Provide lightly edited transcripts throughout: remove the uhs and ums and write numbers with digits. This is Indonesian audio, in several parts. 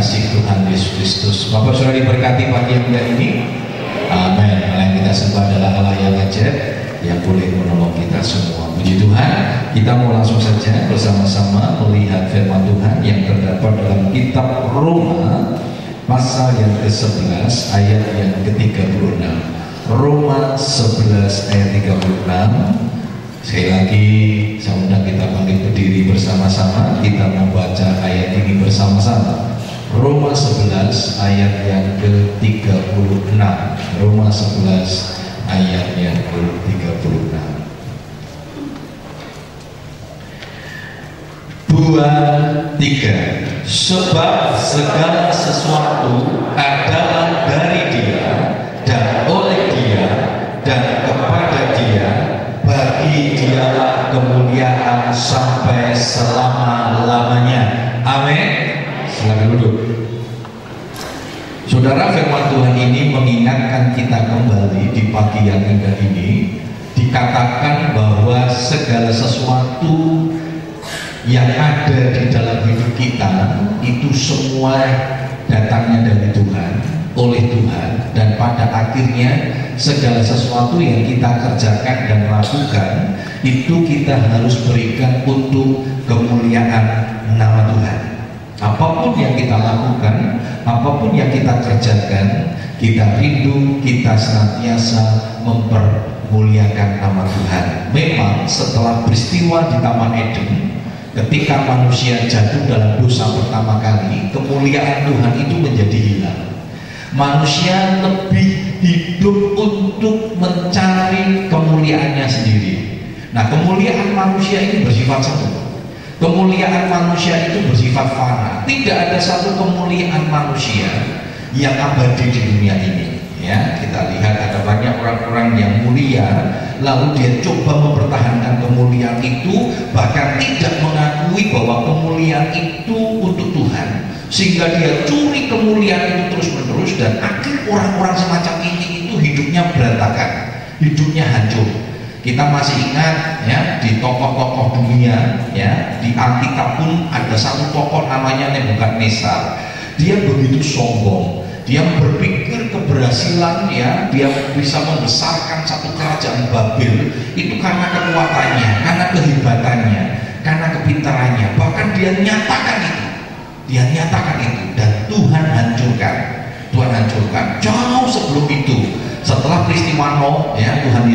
kasih Tuhan Yesus Kristus. Bapak sudah diberkati pagi yang mulia ini. Amin. Yang kita sembah adalah Allah yang ajaib, yang boleh menolong kita semua. Puji Tuhan. Kita mau langsung saja bersama-sama melihat firman Tuhan yang terdapat dalam kitab Roma pasal yang ke-11 ayat yang ke-36. Roma 11 ayat 36. Sekali lagi saya undang kita bangkit berdiri bersama-sama. Kita membaca ayat ini bersama-sama. Roma 11 ayat yang ke-36. Roma 11 ayat yang ke-36. 2, 3. Sebab segala sesuatu adalah dari Dia dan oleh Dia dan kepada Dia, bagi Dialah kemuliaan sampai selama-lamanya. Amin. Silakan duduk. Saudara, firman Tuhan ini mengingatkan kita kembali di pagi yang indah ini. Dikatakan bahwa segala sesuatu yang ada di dalam hidup kita itu semua datangnya dari Tuhan, oleh Tuhan, dan pada akhirnya segala sesuatu yang kita kerjakan dan lakukan itu kita harus berikan untuk kemuliaan nama Tuhan. Apapun yang kita lakukan, apapun yang kita kerjakan, kita rindu, kita senantiasa mempermuliakan nama Tuhan. Memang setelah peristiwa di Taman Eden, ketika manusia jatuh dalam dosa pertama kali, kemuliaan Tuhan itu menjadi hilang. Manusia lebih hidup untuk mencari kemuliaannya sendiri. Nah, kemuliaan manusia ini bersifat satu. Kemuliaan manusia itu bersifat fana. Tidak ada satu kemuliaan manusia yang abadi di dunia ini. Ya, kita lihat ada banyak orang-orang yang mulia, lalu dia coba mempertahankan kemuliaan itu, bahkan tidak mengakui bahwa kemuliaan itu untuk Tuhan, sehingga dia curi kemuliaan itu terus-menerus, dan akhir orang-orang semacam ini itu hidupnya berantakan, hidupnya hancur. Kita masih ingat ya, di tokoh-tokoh dunia ya, di Alkitab pun ada satu tokoh namanya Nebukadnezar. Dia begitu sombong. Dia berpikir keberhasilan ya, dia bisa membesarkan satu kerajaan Babel itu karena kekuatannya, karena kehebatannya, karena kepintarannya. Bahkan dia nyatakan itu. Dia nyatakan itu, dan Tuhan hancurkan. Tuhan hancurkan. Jauh sebelum itu, setelah peristiwa Nuh ya, Tuhan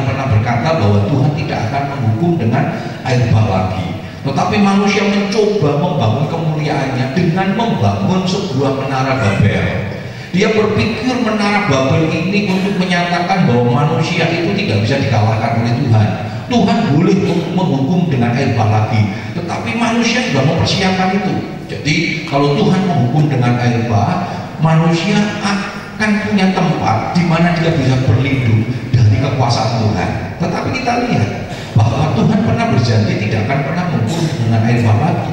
pernah berkata bahwa Tuhan tidak akan menghukum dengan air bah lagi. Tetapi manusia mencoba membangun kemuliaannya dengan membangun sebuah menara Babel. Dia berpikir menara Babel ini untuk menyatakan bahwa manusia itu tidak bisa dikalahkan oleh Tuhan. Tuhan boleh menghukum dengan air bah lagi, tetapi manusia sudah mempersiapkan itu. Jadi kalau Tuhan menghukum dengan air bah, manusia akan punya tempat di mana dia bisa berlindung dari kekuasaan Tuhan. Tetapi kita lihat bahwa Tuhan pernah berjanji tidak akan pernah menghukum dengan air bah lagi.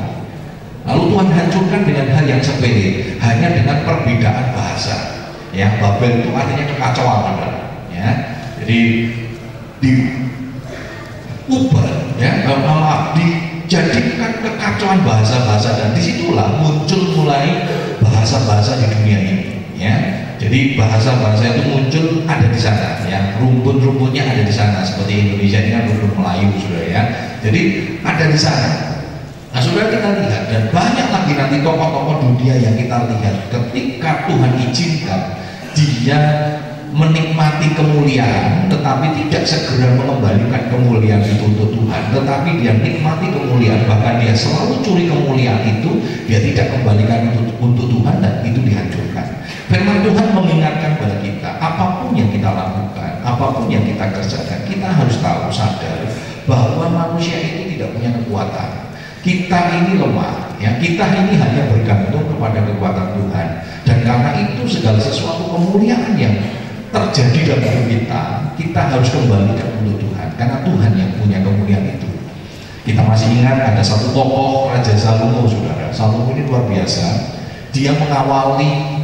Lalu Tuhan hancurkan dengan hal yang sepele, hanya dengan perbedaan bahasa. Ya, Babel itu artinya kekacauan, ya. Jadi diubah, ya, dijadikan kekacauan bahasa-bahasa, dan disitulah muncul mulai bahasa-bahasa di dunia ini. Ya, jadi bahasa-bahasa itu muncul ada di sana, ya, rumpun-rumpunnya ada di sana. Seperti Indonesia ini kan rumpun Melayu, sudah ya. Jadi ada di sana. Nah, saudara, kita lihat, dan banyak lagi nanti tokoh-tokoh dunia yang kita lihat ketika Tuhan izinkan dia menikmati kemuliaan, tetapi tidak segera mengembalikan kemuliaan itu untuk Tuhan, tetapi dia nikmati kemuliaan, bahkan dia selalu curi kemuliaan itu, dia tidak kembalikan itu untuk Tuhan, dan itu dihancurkan. Firman Tuhan mengingatkan kepada kita, apapun yang kita lakukan, apapun yang kita kerjakan, kita harus tahu, sadar bahwa manusia itu tidak punya kekuatan. Kita ini lemah, ya, kita ini hanya bergantung kepada kekuatan Tuhan, dan karena itu segala sesuatu kemuliaan yang terjadi dalam hidup kita harus kembalikan untuk Tuhan, karena Tuhan yang punya kemuliaan itu. Kita masih ingat ada satu tokoh Raja Salomo, saudara. Salomo ini luar biasa. Dia mengawali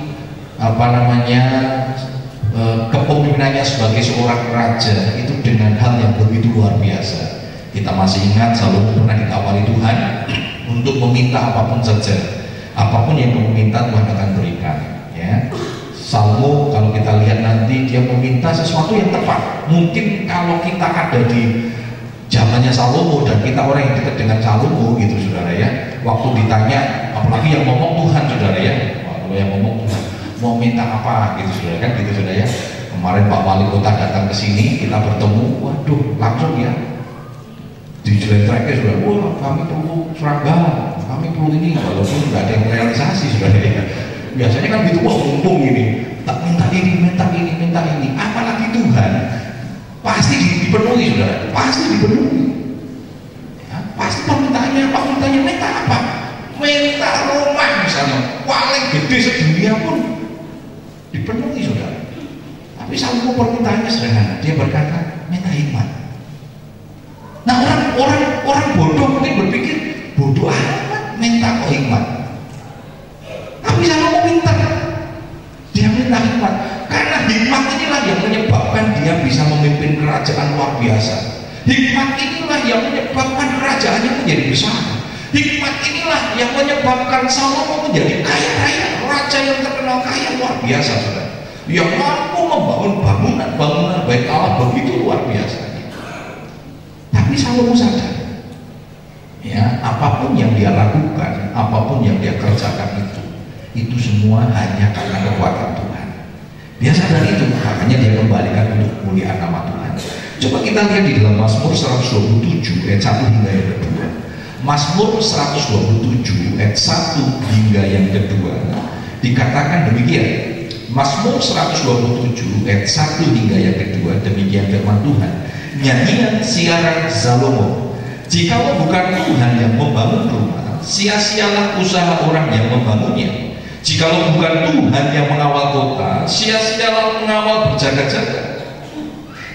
kepemimpinannya sebagai seorang raja itu dengan hal yang begitu luar biasa. Kita masih ingat Salomo pernah ditawari Tuhan untuk meminta apapun saja. apapun yang kamu minta Tuhan akan berikan. Ya, Salomo kalau kita lihat nanti dia meminta sesuatu yang tepat. Mungkin kalau kita ada di zamannya Salomo dan kita orang yang dekat dengan Salomo gitu saudara ya, waktu ditanya, apalagi yang ngomong Tuhan saudara ya, kalau yang ngomong Tuhan mau minta apa gitu saudara kan gitu saudara ya. Kemarin Pak Wali Kota datang ke sini, kita bertemu, waduh langsung ya dijelek-jeleknya sudah, wah kami perlu seragam, kami perlu ini, walaupun nggak ada yang realisasi sudah ya. Biasanya kan gitu, wah mumpung ini, tak minta ini, minta ini, minta ini, apalagi Tuhan pasti dipenuhi sudah, pasti dipenuhi. Ya, pasti permintaannya minta apa? Minta rumah misalnya, paling gede sedunia pun dipenuhi sudah. Tapi Salomo permintaannya sederhana, dia berkata minta hikmat. Nah orang bodoh mungkin berpikir bodoh amat minta kok hikmat. Tapi Salomo pintar, dia minta hikmat karena hikmat inilah yang menyebabkan dia bisa memimpin kerajaan luar biasa. Hikmat inilah yang menyebabkan kerajaannya menjadi besar. Hikmat inilah yang menyebabkan Salomo menjadi kaya raya, raja yang terkenal kaya luar biasa saudara. Yang mampu membangun bangunan bait Allah begitu luar biasa. Tapi Salomo sadar, ya apapun yang dia lakukan, apapun yang dia kerjakan itu semua hanya karena kekuatan Tuhan. Dia sadar itu, makanya dia kembalikan untuk kemuliaan nama Tuhan. Coba kita lihat di dalam Mazmur 127 ayat 1 hingga yang kedua. Mazmur 127 ayat 1 hingga yang kedua dikatakan demikian. Mazmur 127 ayat 1 hingga yang kedua, demikian firman Tuhan. Nyanyian siaran Salomo. Jikalau bukan Tuhan yang membangun rumah, sia-sialah usaha orang yang membangunnya. Jikalau bukan Tuhan yang mengawal kota, sia-sialah mengawal berjaga-jaga.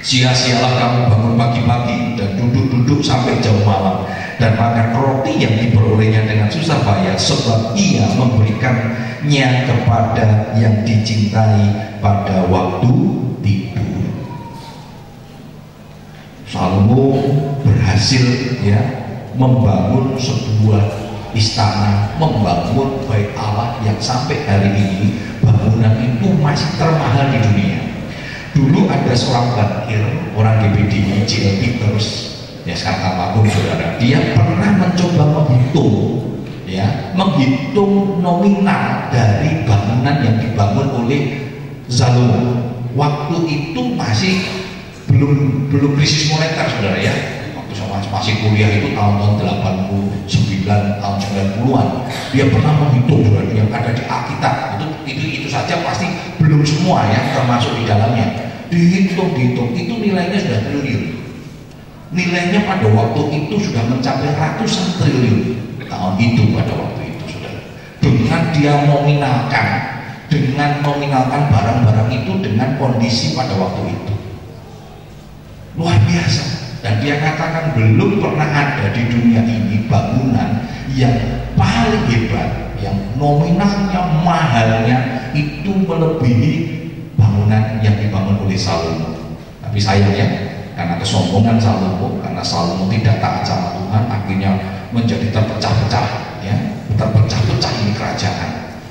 Sia-sialah kamu bangun pagi-pagi dan duduk-duduk sampai jauh malam dan makan roti yang diperolehnya dengan susah payah, sebab ia memberikannya kepada yang dicintai pada waktu tidur. Salomo berhasil ya membangun sebuah istana, membangun bait Allah yang sampai hari ini bangunan itu masih termahal di dunia. Dulu ada seorang bankir, orang GBD, J.L. Peters, ya sekarang almarhum saudara, dia pernah mencoba menghitung nominal dari bangunan yang dibangun oleh Salomo. Waktu itu belum krisis moneter saudara ya. Waktu sama masih kuliah itu tahun-tahun 89, tahun 90-an, dia pernah menghitung saudara yang ada di Alkitab itu saja pasti belum semua ya termasuk di dalamnya. Dihitung itu nilainya sudah triliun. Nilainya pada waktu itu sudah mencapai ratusan triliun tahun itu pada waktu itu saudara. Dengan dia nominalkan barang-barang itu dengan kondisi pada waktu itu luar biasa. Dan dia katakan belum pernah ada di dunia ini bangunan yang paling hebat, yang nominalnya mahalnya itu melebihi bangunan yang dibangun oleh Salomo. Tapi sayangnya karena kesombongan Salomo, karena Salomo tidak taat sama Tuhan, akhirnya menjadi terpecah-pecah ya, terpecah-pecah ini kerajaan.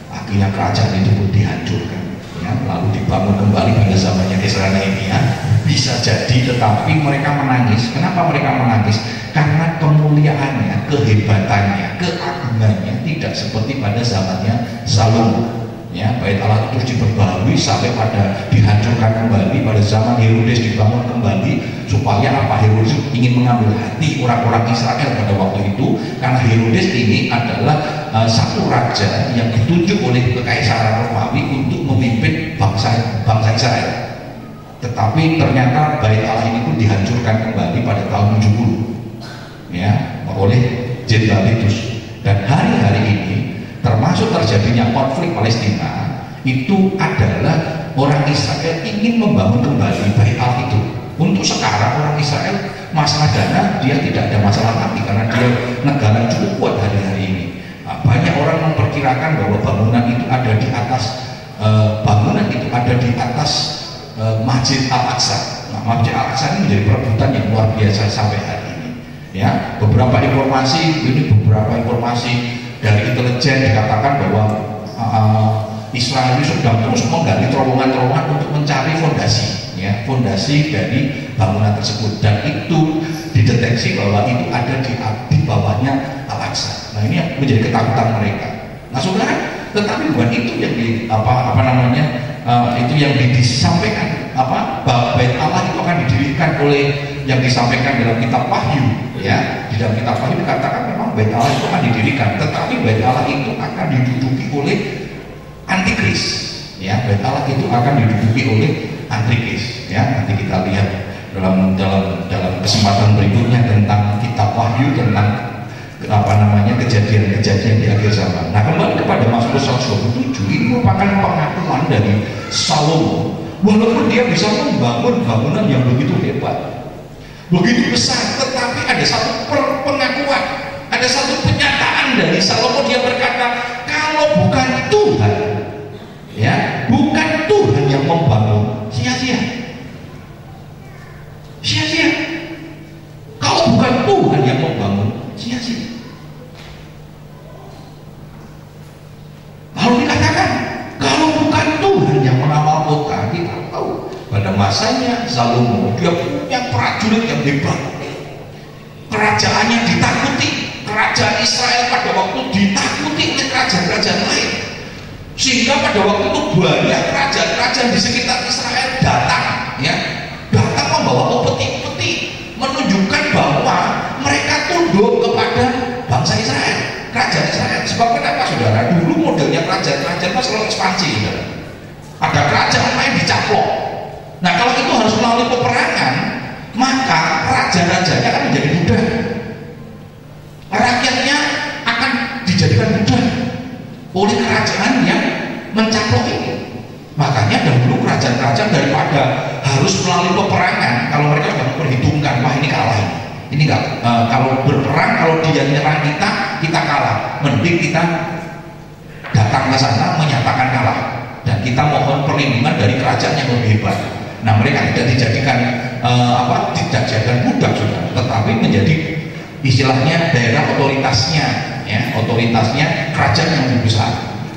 Akhirnya kerajaan itu pun dihancurkan ya, lalu dibangun kembali pada zamannya Ezra Nehemia. Bisa jadi, tetapi mereka menangis. Kenapa mereka menangis? Karena kemuliaannya, kehebatannya, keagungannya tidak seperti pada zamannya Salomo. Ya, bait Allah terus diperbarui sampai pada dihancurkan kembali pada zaman Herodes, dibangun kembali supaya apa? Herodes ingin mengambil hati orang-orang Israel pada waktu itu, karena Herodes ini adalah satu raja yang ditunjuk oleh kekaisaran Romawi untuk memimpin bangsa Israel. Tetapi ternyata bait Allah ini pun dihancurkan kembali pada tahun 70 ya oleh Jenderal Titus. Dan hari-hari ini termasuk terjadinya konflik Palestina itu adalah orang Israel ingin membangun kembali bait Allah itu. Untuk sekarang orang Israel masalah dana dia tidak ada masalah lagi karena dia negara cukup kuat hari-hari ini. Banyak orang memperkirakan bahwa bangunan itu ada di atas Masjid Al-Aqsa. Nah, Masjid Al-Aqsa ini menjadi perebutan yang luar biasa sampai hari ini. Ya, beberapa informasi dari intelijen dikatakan bahwa Israel ini sedang terus menggali terowongan-terowongan untuk mencari fondasi, ya, fondasi dari bangunan tersebut, dan itu dideteksi bahwa itu ada di bawahnya Al-Aqsa. Nah, ini yang menjadi ketakutan mereka. Nah, saudara, tetapi bukan itu yang itu yang disampaikan bahwa Bait Allah itu akan didirikan oleh yang disampaikan dalam kitab Wahyu, ya. Di dalam kitab Wahyu dikatakan memang Bait Allah itu akan didirikan, tetapi Bait Allah itu akan diduduki oleh antikris, ya. Bait Allah itu akan diduduki oleh antikris, ya. Nanti kita lihat dalam kesempatan berikutnya tentang kitab Wahyu, tentang kejadian-kejadian di akhir zaman. Nah, kembali kepada Mazmur 127, ini merupakan pengakuan dari Salomo. Walaupun dia bisa membangun bangunan yang begitu hebat, begitu besar, tetapi ada satu pengakuan, ada satu penyataan dari Salomo. Dia berkata, kalau bukan Tuhan, ya, bukan Tuhan yang membangun, sia-sia. Sia-sia. Kalau bukan Tuhan yang membangun, sia-sia. Lalu dikatakan, kalau bukan Tuhan yang mengawal kota, kita tahu pada masanya Salomo dia punya prajurit yang hebat, kerajaannya ditakuti, kerajaan Israel pada waktu ditakuti oleh kerajaan-kerajaan lain, sehingga pada waktu itu banyak kerajaan-kerajaan di sekitar Israel datang membawa peti-peti, menunjukkan bahwa mereka tunduk kepada bangsa Israel, kerajaan Israel. Sebab kenapa, saudara? Dulu modelnya kerajaan-kerajaan selalu ekspansi, saudara. Ada kerajaan lain dicaplok. Nah, kalau itu harus melalui peperangan, maka raja-rajanya akan menjadi budak, rakyatnya akan dijadikan budak oleh kerajaan yang mencaplok ini. Makanya dahulu kerajaan-kerajaan daripada harus melalui peperangan, kalau mereka sudah memperhitungkan, wah ini kalah ini enggak, kalau berperang, kalau dia nyerang kita kalah, mending kita datang ke sana menyatakan kalah, dan kita mohon perlindungan dari kerajaan yang lebih hebat. Nah, mereka tidak dijadikan budak, sudah, tetapi menjadi istilahnya daerah otoritasnya, ya, otoritasnya kerajaan yang lebih besar,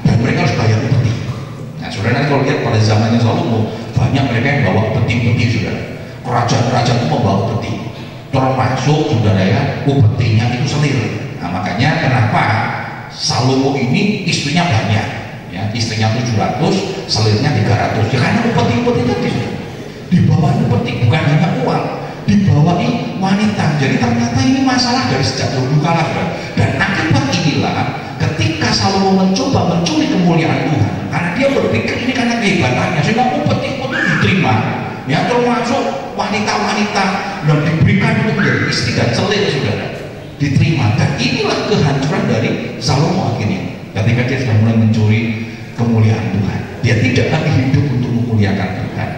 dan mereka harus bayar upeti. Nah, saudara, nanti kalau lihat pada zamannya Salomo, banyak mereka yang bawa peti-peti, saudara. Kerajaan-kerajaan itu membawa peti, termasuk, saudara, ya, upetinya itu selir. Nah, makanya kenapa Salomo ini istrinya banyak, ya, istrinya 700, selirnya 300, ya, karena upeti-upeti tadi, dibawa upeti, bukan hanya uang, dibawahi wanita. Jadi ternyata ini masalah dari sejak dulu kala, dan akibat inilah ketika Salomo mencoba mencuri kemuliaan Tuhan, karena dia berpikir ini karena kehebatannya, sehingga upeti-upeti diterima, ya, termasuk wanita-wanita, dan diberikan untuk menjadi istri dan selir, saudara, diterima. Dan inilah kehancuran dari Salomo akhirnya, ketika dia sudah mulai mencuri kemuliaan Tuhan. Dia tidak lagi hidup untuk memuliakan Tuhan,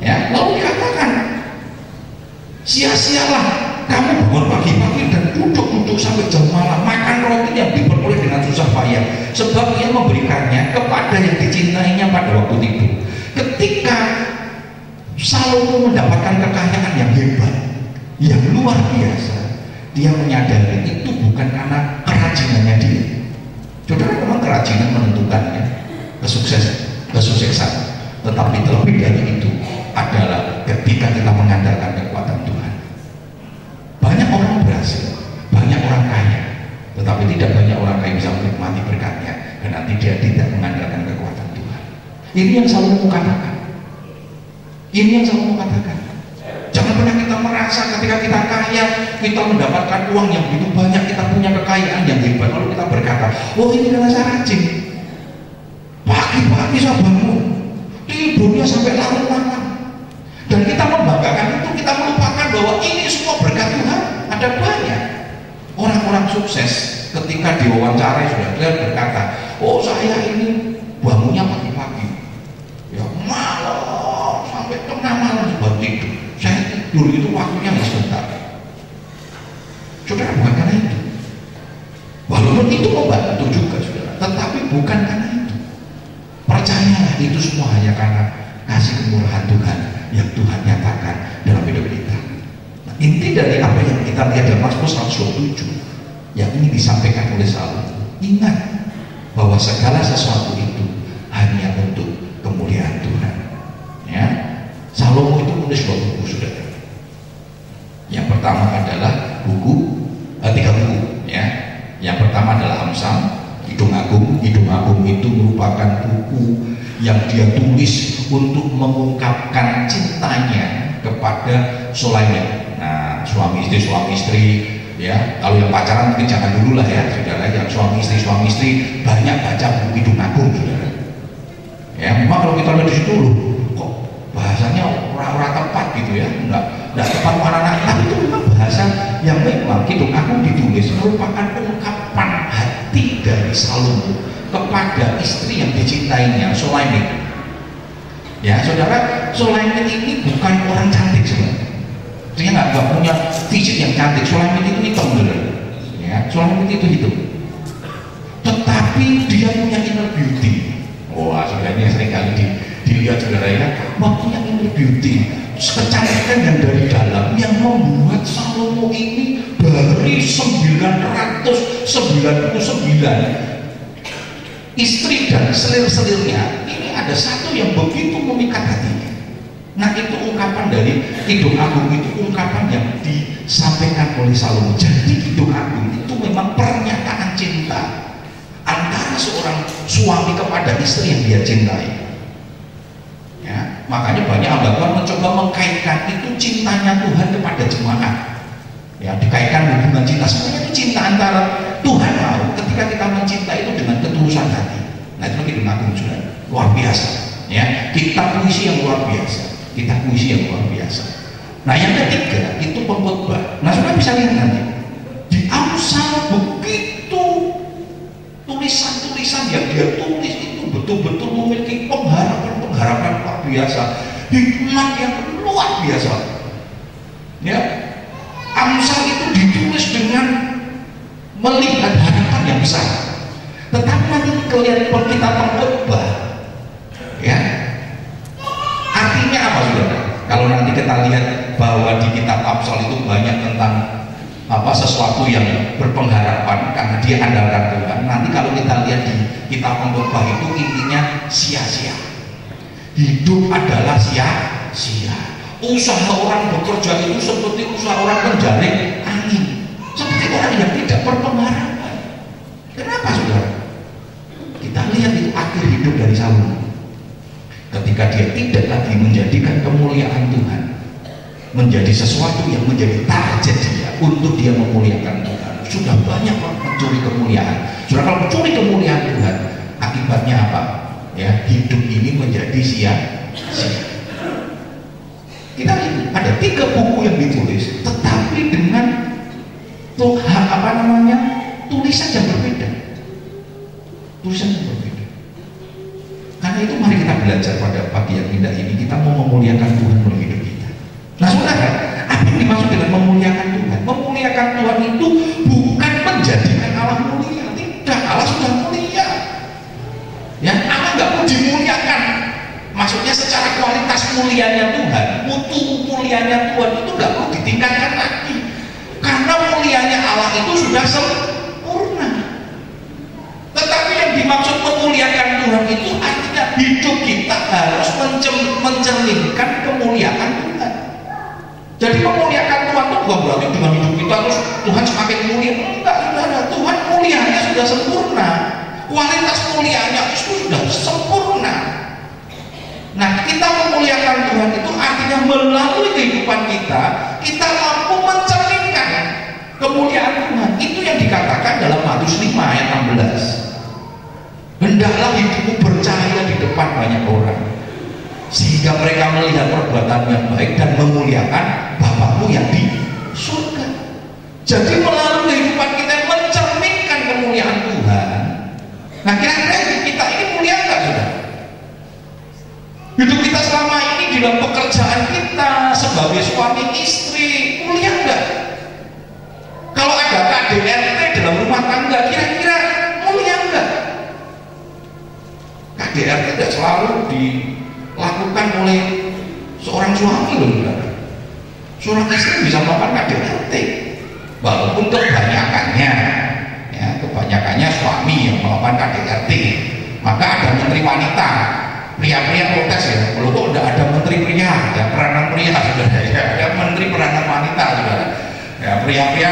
ya. Lalu dikatakan, sia-sialah kamu bangun pagi-pagi dan duduk-duduk sampai jam malam, makan roti yang diperoleh dengan susah payah, sebab ia memberikannya kepada yang dicintainya pada waktu tidur. Ketika Salomo mendapatkan kekayaan yang hebat, yang luar biasa, dia menyadari itu bukan karena kerajinannya dia. Saudara, memang kerajinan menentukannya kesuksesan, tetapi terlebih dari itu adalah ketika kita mengandalkan kekuatan Tuhan. Banyak orang berhasil, banyak orang kaya, tetapi tidak banyak orang kaya bisa menikmati berkatnya karena tidak mengandalkan kekuatan Tuhan. Ini yang Salomo katakan. Ini yang Salomo katakan. Jangan pernah kita merasa ketika kita kaya, kita mendapatkan uang yang begitu banyak, kita punya kekayaan yang hebat, lalu kita berkata, oh ini karena saya rajin, pagi-pagi saya bangun, tidurnya sampai larut malam, dan kita membanggakan itu. Kita melupakan bahwa ini semua berkat Tuhan. Ada banyak orang-orang sukses ketika diwawancara sudah dia berkata, oh saya ini bangunnya pagi-pagi, ya, malam sampai tengah malam buat tidur. Saya tidur itu waktunya nggak sebentar. Saudara, bukan karena itu. Walaupun itu membantu juga, saudara, tetapi bukan karena itu. Percayalah, itu semua hanya karena kasih kemurahan Tuhan yang Tuhan nyatakan dalam hidup kita. Nah, inti dari apa yang kita lihat dalam Mazmur 127 yang ini disampaikan oleh Salomo, ingat bahwa segala sesuatu itu hanya untuk kemuliaan Tuhan. Ya, Salomo itu menulis 2 buku, saudara. Yang pertama adalah tiga buku. Ya, yang pertama adalah Amsal, Kidung Agung. Kidung Agung itu merupakan buku yang dia tulis untuk mengungkapkan cintanya kepada Sulaiman. Nah, suami istri, ya. Kalau yang pacaran mungkin jangan dulu lah ya, saudara. Yang suami istri banyak baca buku Kidung Agung, saudara. Ya, memang kalau kita lihat di situ loh, kok bahasanya orang-orang tepat gitu ya, enggak tepat anak-anak. Tapi itu memang bahasa yang memang Kidung Agung ditulis merupakan ungkapan hati dari Salomo kepada istri yang dicintainya, Sulaiman. Ya, saudara, Sulaiman ini bukan orang cantik sebenarnya. Dia nggak punya fisik yang cantik. Sulaiman itu hitam, saudara. Ya, Sulaiman itu hitam. Tetapi dia punya inner beauty. Wah, saudara, ini sering kali dilihat, saudara, ya, punya inner beauty, kecantikan yang dari dalam yang membuat Salomo ini dari 999 istri dan selir-selirnya ini ada satu yang begitu memikat hatinya. Nah, itu ungkapan dari Kidung Agung, itu ungkapan yang disampaikan oleh Salomo. Jadi Kidung Agung itu memang pernyataan cinta antara seorang suami kepada istri yang dia cintai. Ya, makanya banyak hamba Tuhan mencoba mengkaitkan itu cintanya Tuhan kepada jemaat. Ya, dikaitkan hubungan cinta. Sebenarnya itu cinta antara Tuhan mau ketika kita mencinta itu dengan ketulusan hati. Nah, itu Kidung Agung, saudara, luar biasa. Ya, kita puisi yang luar biasa. Nah, yang ketiga itu pengkhotbah. Nah, saudara bisa lihat nanti di Amsal begitu tulisan-tulisan yang dia tulis itu betul-betul memiliki pengharapan luar biasa, hikmat yang luar biasa. Ya, Amsal itu ditulis dengan melihat harapan yang besar. Tetapi nanti kelihatan kita pengkhotbah, ya, artinya apa, saudara? Kalau nanti kita lihat bahwa di kitab Amsal itu banyak tentang sesuatu yang berpengharapan karena dia andalkan Tuhan. Nanti kalau kita lihat di kitab pengkhotbah itu intinya sia-sia. Hidup adalah sia-sia. Usaha orang bekerja itu seperti usaha orang menjaring angin, seperti orang yang tidak berpengharapan. Kenapa, saudara? Kita lihat itu akhir hidup dari Salomo. Ketika dia tidak lagi menjadikan kemuliaan Tuhan menjadi sesuatu yang menjadi target dia untuk dia memuliakan Tuhan. Sudah banyak orang mencuri kemuliaan. Sudah, kalau mencuri kemuliaan Tuhan, akibatnya apa? Ya, hidup ini menjadi sia-sia. Kita lihat ada 3 buku yang ditulis, tetapi dengan tulisan yang berbeda. Karena itu mari kita belajar pada pagi yang indah ini, kita mau memuliakan Tuhan melalui hidup kita. Nah, saudara, apa yang dimaksud dengan memuliakan Tuhan? Memuliakan Tuhan itu bukan menjadikan Allah mulia. Tidak, Allah sudah mulia. Ya, Allah nggak mau dimuliakan. Maksudnya secara kualitas mulianya Tuhan, mutu mulianya Tuhan itu nggak perlu ditingkatkan lagi. Karena mulianya Allah itu sudah sempurna. Tetapi yang dimaksud memuliakan Tuhan itu artinya hidup kita harus mencerminkan kemuliaan Tuhan. Jadi memuliakan Tuhan itu bukan berarti dengan hidup kita terus Tuhan semakin mulia. Enggak, saudara, Tuhan mulianya sudah sempurna. Kualitas mulianya itu sudah sempurna. Nah, kita memuliakan Tuhan itu artinya melalui kehidupan kita mampu mencerminkan kemuliaan Tuhan. Itu yang dikatakan dalam Matius 5 ayat 16. Hendaklah hidupmu bercahaya di depan banyak orang, sehingga mereka melihat perbuatan yang baik dan memuliakan Bapakmu yang di surga. Jadi melalui kehidupan kita mencerminkan kemuliaan Tuhan. Nah, kira-kira hidup kita ini mulia enggak, saudara? Hidup kita selama ini di dalam pekerjaan kita sebagai suami istri mulia enggak? Kalau ada KDRT dalam rumah tangga, kira-kira mulia enggak? KDRT tidak selalu dilakukan oleh seorang suami loh, saudara. Seorang istri bisa melakukan KDRT, walaupun kebanyakannya kebanyakannya suami yang melakukan KDRT. Maka ada menteri wanita, pria-pria protes ya, kalau kok tidak ada menteri pria, ya peranan pria saudara, ya ada menteri peranan wanita saudara, ya pria-pria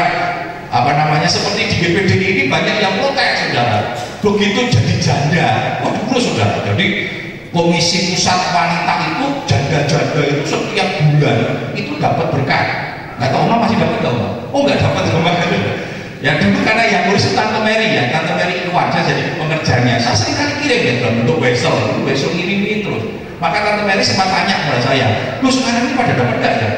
apa namanya seperti di BPD ini banyak yang protes saudara, begitu jadi janda, waduh saudara, jadi komisi pusat wanita itu janda-janda itu setiap bulan itu dapat berkah. Nggak tahu masih dapat nggak? Oh nggak dapat ya dulu karena yang ngurus Tante Mary ya, Tante Mary keluar saya jadi pengerjanya, saya sering kali kirim ya dalam bentuk wesel ini terus. Maka Tante Mary sempat tanya kepada saya, lu sekarang ini pada dapat nggak ya?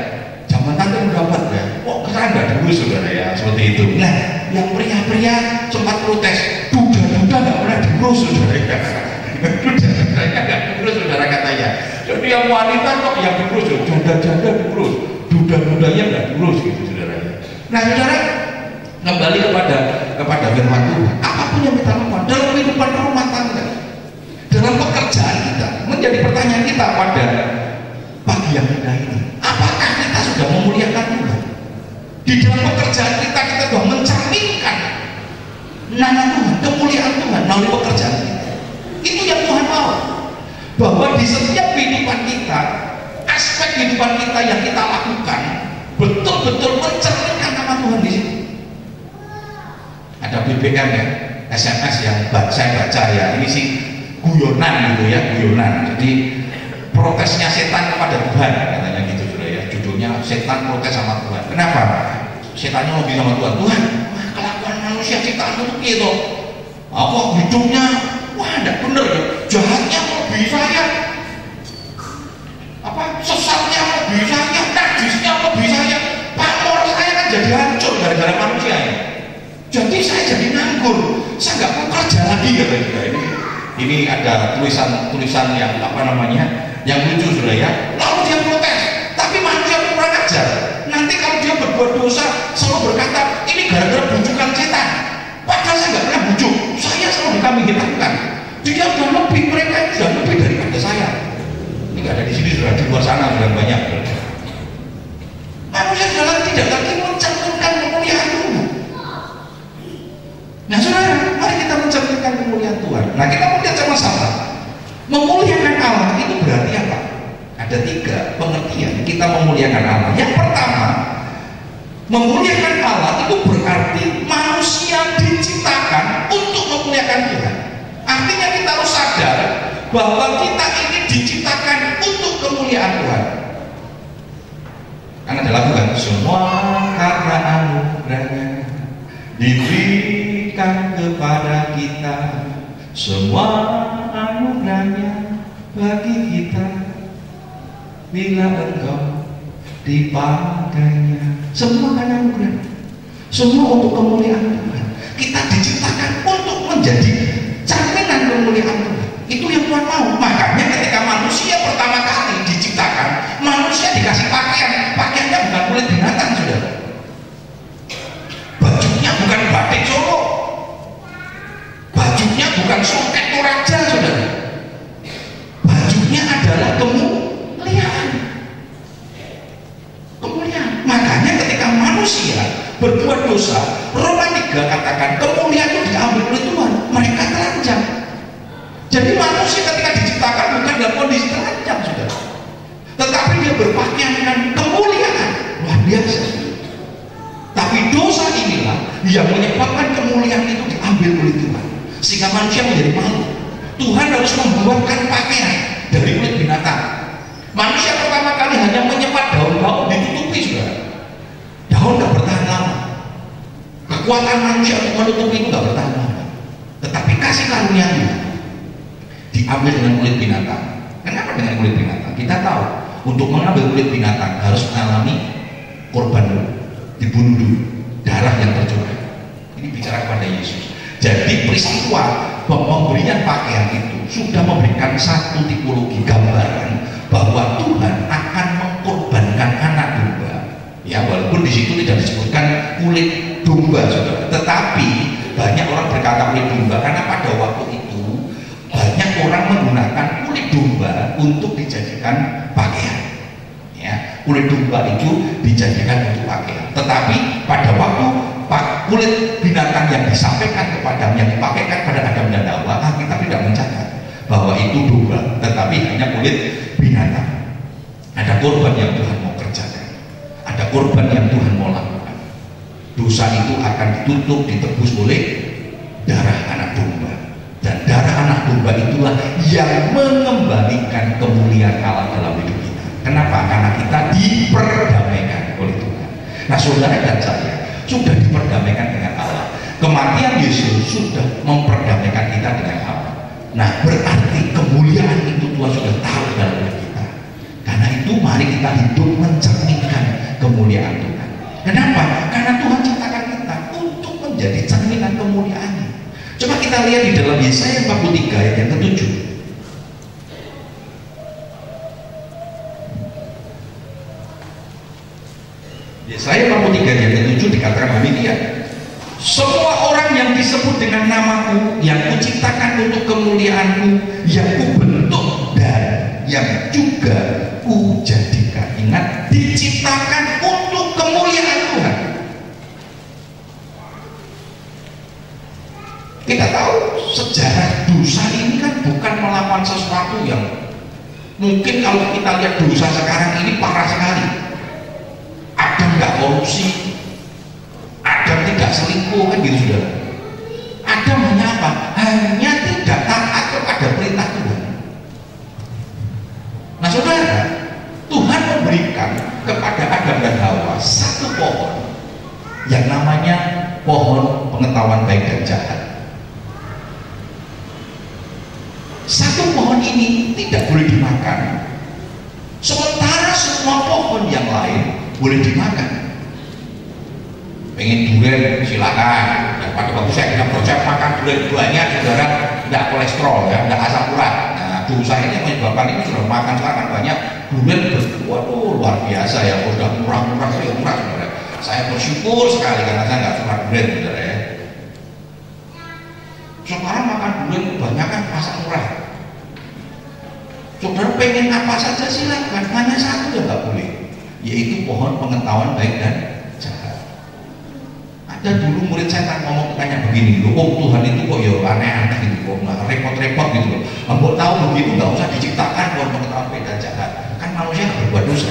Zaman Tante udah dapat ya? Oh sekarang nggak dulu saudara ya, seperti itu. Nah yang pria-pria sempat protes, duda nggak pernah diurus saudara ya. Duda-dudanya nggak diurus saudara katanya. Jadi yang wanita kok yang diurus, janda-janda diurus, duda-dudanya nggak diurus gitu saudara ya. Nah saudara, kembali kepada firman Tuhan, apapun yang kita lakukan dalam kehidupan rumah tangga, dalam pekerjaan kita, menjadi pertanyaan kita pada pagi yang indah ini, apakah kita sudah memuliakan Tuhan? Di dalam pekerjaan kita sudah mencerminkan nama Tuhan, kemuliaan Tuhan melalui pekerjaan kita. Itu yang Tuhan mau, bahwa di setiap kehidupan kita, aspek kehidupan kita yang kita lakukan betul-betul mencerminkan nama Tuhan di situ. Ada BBM ya, SMS yang saya baca ya, ini sih guyonan gitu ya, guyonan. Jadi protesnya setan kepada Tuhan katanya gitu sudah ya, judulnya setan protes sama Tuhan. Kenapa? Setannya mau bilang sama Tuhan, Tuhan, wah kelakuan manusia ciptaan itu gitu, apa hidupnya, wah tidak bener ya, jahatnya lebih saya, apa sesatnya lebih saya, najisnya lebih saya, pamor saya kan jadi hancur gara-gara manusia ini. Jadi saya jadi nganggur, saya nggak mau kerja lagi katanya. Ini ada tulisan yang apa namanya, yang lucu sudah ya. Lalu dia protes, tapi manusia kurang ajar. Nanti kalau dia berbuat dosa, selalu berkata ini gara-gara bujukan setan. Padahal saya nggak pernah bujuk, saya selalu kambing hitamkan. Dia sudah lebih, mereka itu sudah lebih daripada saya. Ini nggak ada di sini, sudah di luar sana sudah banyak. Manusia dalam tidak lagi mencerminkan kemuliaan Tuhan. Nah saudara, mari kita mencerminkan kemuliaan Tuhan. Nah kita mau lihat sama-sama, memuliakan Allah itu berarti apa? Ada 3 pengertian kita memuliakan Allah. Yang pertama, memuliakan Allah itu berarti manusia diciptakan untuk memuliakan Tuhan. Artinya kita harus sadar bahwa kita ini diciptakan untuk kemuliaan Tuhan. Kan ada lagu kan, semua karena anugerahnya diberikan kepada kita, semua anugerahnya bagi kita, bila engkau dipakainya. Semua kan anugerah, semua untuk kemuliaan Tuhan. Kita diciptakan untuk menjadi cerminan kemuliaan Tuhan. Itu yang Tuhan mau. Makanya ketika manusia pertama kali diciptakan, manusia dikasih pakaian. Pakaiannya bukan kulit binatang saudara, bajunya bukan batik Solo, bajunya bukan soket Toraja saudara, bajunya adalah kemuliaan. Makanya ketika manusia berbuat dosa, Roma 3 katakan kemuliaan itu diambil oleh Tuhan, mereka telanjang. Jadi manusia ketika diciptakan bukan dalam kondisi telanjang saudara, tetapi dia berpakaian dengan kemuliaan luar biasa. Tapi dosa inilah yang menyebabkan kemuliaan itu diambil oleh Tuhan, sehingga manusia menjadi malu. Tuhan harus membuatkan pakaian dari kulit binatang. Manusia pertama kali hanya menyepat daun-daun ditutupi saudara. Daun tidak bertahan lama. Kekuatan manusia untuk menutupi itu tidak bertahan lama. Tetapi kasih karunia-Nya diambil dengan kulit binatang. Kenapa dengan kulit binatang? Kita tahu untuk mengambil kulit binatang harus mengalami korban dulu, dibunuh dulu, darah yang tercurah. Ini bicara kepada Yesus. Jadi peristiwa pemberian pakaian itu sudah memberikan satu tipologi gambaran bahwa Tuhan akan mengkorbankan anak domba. Ya, walaupun di situ tidak disebutkan kulit domba, saudara. Tetapi banyak orang berkata kulit domba karena pada waktu itu banyak orang menggunakan kulit domba untuk dijadikan pakaian. Ya, kulit domba itu dijadikan untuk pakaian. Tetapi pada waktu kulit binatang perkataan yang disampaikan kepada yang dipakaikan pada Adam dan Hawa, kita tidak mencatat bahwa itu domba, tetapi hanya kulit binatang. Ada korban yang Tuhan mau kerjakan, ada korban yang Tuhan mau lakukan. Dosa itu akan ditutup, ditebus oleh darah anak domba, dan darah anak domba itulah yang mengembalikan kemuliaan Allah dalam hidup kita. Kenapa? Karena kita diperdamaikan oleh Tuhan. Nah, saudara dan saya sudah diperdamaikan dengan Allah. Kematian Yesus sudah memperdamaikan kita dengan Allah. Nah, berarti kemuliaan itu Tuhan sudah taruh dalam hidup kita. Karena itu mari kita hidup mencerminkan kemuliaan Tuhan. Kenapa? Karena Tuhan ciptakan kita untuk menjadi cerminan kemuliaan-Nya. Coba kita lihat di dalam Yesaya 43 ayat yang ke-7. Yesaya 43 ayat yang ke-7 dikatakan demikian. Semua orang yang disebut dengan namaku, yang kuciptakan untuk kemuliaanku, yang kubentuk dan yang juga kujadikan. Ingat, diciptakan untuk kemuliaan Tuhan. Kita tahu sejarah dosa ini kan bukan melakukan sesuatu yang mungkin kalau kita lihat dosa sekarang ini parah sekali. Adam nggak korupsi, Adam tidak selingkuh, kan gitu saudara. Adam hanya apa? Hanya tidak taat kepada perintah Tuhan. Nah saudara, Tuhan memberikan kepada Adam dan Hawa satu pohon yang namanya pohon pengetahuan baik dan jahat. Satu pohon ini tidak boleh dimakan, sementara semua pohon yang lain boleh dimakan. Pengen durian silakan, daripada bagus saya tidak percaya makan durian banyak, saudara, tidak kolesterol ya, tidak asam urat. Nah, dosa ini menyebabkan ini sudah makan silakan banyak durian, waduh luar biasa ya, sudah murah-murah, saudara. Saya bersyukur sekali karena saya nggak suka durian, saudara ya. Sekarang makan durian kebanyakan asam urat. Saudara pengen apa saja silakan, hanya satu yang nggak boleh, yaitu pohon pengetahuan baik dan jahat. Ada dulu murid saya ngomong tanya begini, loh Tuhan itu kok ya aneh-aneh gitu, kok nggak repot-repot gitu loh. Mbok tahu begitu nggak usah diciptakan pohon pengetahuan baik dan jahat, kan manusia nggak berbuat dosa.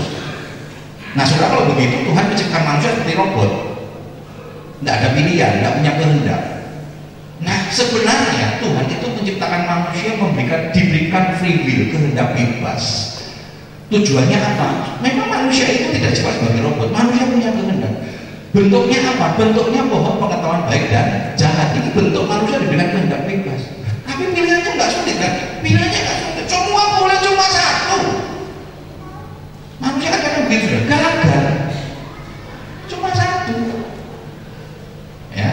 Nah saudara, kalau begitu Tuhan menciptakan manusia seperti robot, nggak ada pilihan, nggak punya kehendak. Nah sebenarnya Tuhan itu menciptakan manusia diberikan free will, kehendak bebas. Tujuannya apa? Memang manusia itu tidak cuma sebagai robot, manusia punya kehendak. Bentuknya apa? Bentuknya pohon pengetahuan baik dan jahat. Ini bentuk manusia diberikan kehendak bebas. Tapi pilihannya nggak sulit kan? Pilihannya nggak sulit. Semua boleh, cuma satu. Manusia kan begitu sudah gagal. Cuma satu. Ya.